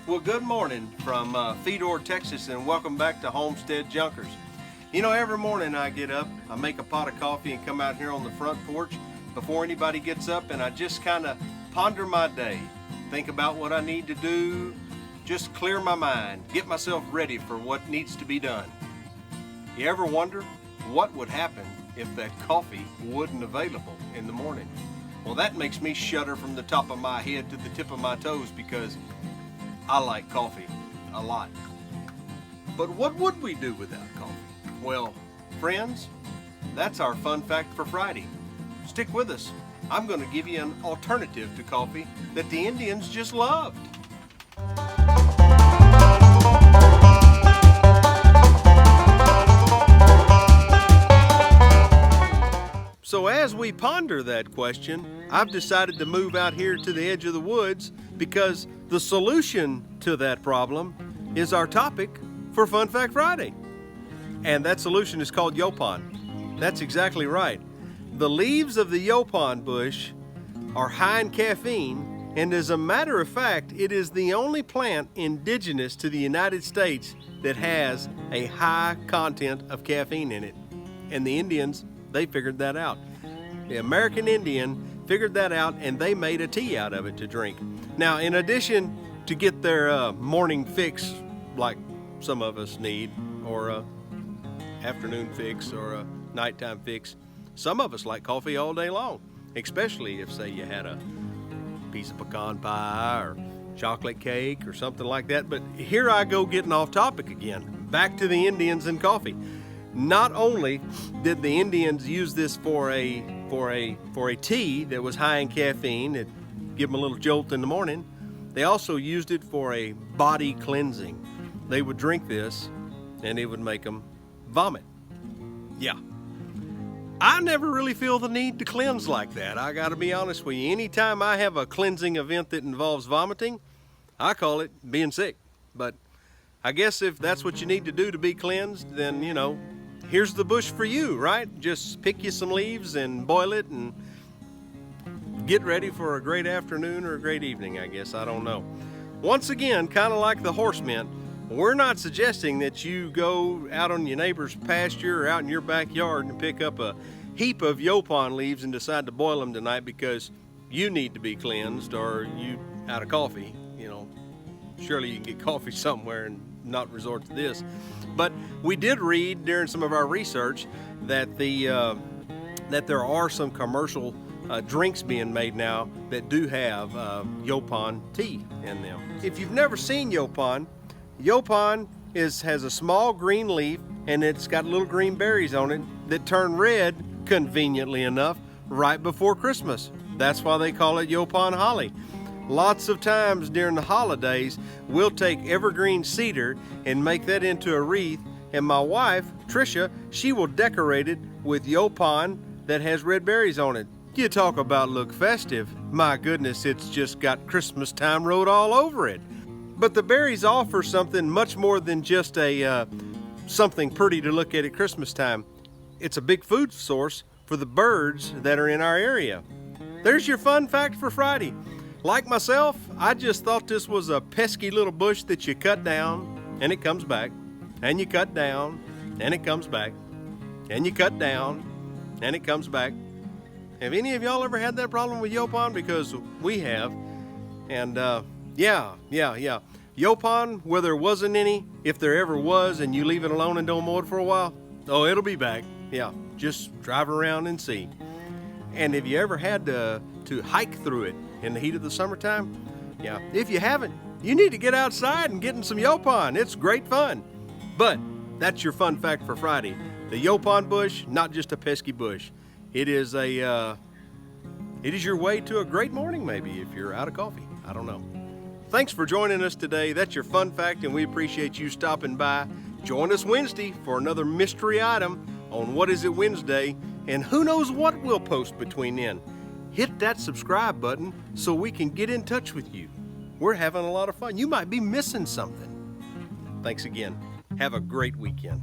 Well, good morning from Fedor, Texas, and welcome back to Homestead Junkers. You know, every morning I get up, I make a pot of coffee and come out here on the front porch before anybody gets up, and I just kind of ponder my day, think about what I need to do, just clear my mind, get myself ready for what needs to be done. You ever wonder what would happen if that coffee wasn't available in the morning? Well, that makes me shudder from the top of my head to the tip of my toes because I like coffee a lot. But what would we do without coffee? Well, friends, that's our fun fact for Friday. Stick with us. I'm going to give you an alternative to coffee that the Indians just loved. So as we ponder that question, I've decided to move out here to the edge of the woods because the solution to that problem is our topic for Fun Fact Friday. And that solution is called Yaupon. That's exactly right. The leaves of the Yaupon bush are high in caffeine, and as a matter of fact, it is the only plant indigenous to the United States that has a high content of caffeine in it. And the Indians, they figured that out. The American Indian figured that out, and they made a tea out of it to drink. Now, in addition to get their morning fix, like some of us need, or a afternoon fix, or a nighttime fix, some of us like coffee all day long, especially if, say, you had a piece of pecan pie or chocolate cake or something like that. But here I go getting off topic again. Back to the Indians and coffee. Not only did the Indians use this for a tea that was high in caffeine, that give them a little jolt in the morning, they also used it for a body cleansing. They would drink this and it would make them vomit. Yeah. I never really feel the need to cleanse like that. I gotta be honest with you. Anytime I have a cleansing event that involves vomiting, I call it being sick. But I guess if that's what you need to do to be cleansed, then, you know, here's the bush for you, right? Just pick you some leaves and boil it and get ready for a great afternoon or a great evening, I guess. I don't know. Once again, kind of like the horse mint, we're not suggesting that you go out on your neighbor's pasture or out in your backyard and pick up a heap of Yaupon leaves and decide to boil them tonight because you need to be cleansed or you out of coffee. You know, surely you can get coffee somewhere and not resort to this. But we did read during some of our research that that there are some commercial drinks being made now that do have Yaupon tea in them. If you've never seen Yaupon has a small green leaf and it's got little green berries on it that turn red, conveniently enough, right before Christmas. That's why they call it Yaupon holly. Lots of times during the holidays, we'll take evergreen cedar and make that into a wreath, and my wife, Tricia, she will decorate it with Yaupon that has red berries on it. You talk about look festive. My goodness, it's just got Christmas time wrote all over it. But the berries offer something much more than just something pretty to look at Christmas time. It's a big food source for the birds that are in our area. There's your fun fact for Friday. Like myself, I just thought this was a pesky little bush that you cut down and it comes back, and you cut down and it comes back, and you cut down and it comes back. Have any of y'all ever had that problem with Yaupon? Because we have. And yeah. Yaupon, where there wasn't any, if there ever was and you leave it alone and don't mow it for a while, oh, it'll be back. Yeah, just drive around and see. And have you ever had to hike through it in the heat of the summertime? Yeah, if you haven't, you need to get outside and get in some Yaupon. It's great fun. But that's your fun fact for Friday. The Yaupon bush, not just a pesky bush. It is your way to a great morning, maybe, if you're out of coffee. I don't know. Thanks for joining us today. That's your fun fact, and we appreciate you stopping by. Join us Wednesday for another mystery item on What Is It Wednesday, and who knows what we'll post between then. Hit that subscribe button so we can get in touch with you. We're having a lot of fun. You might be missing something. Thanks again. Have a great weekend.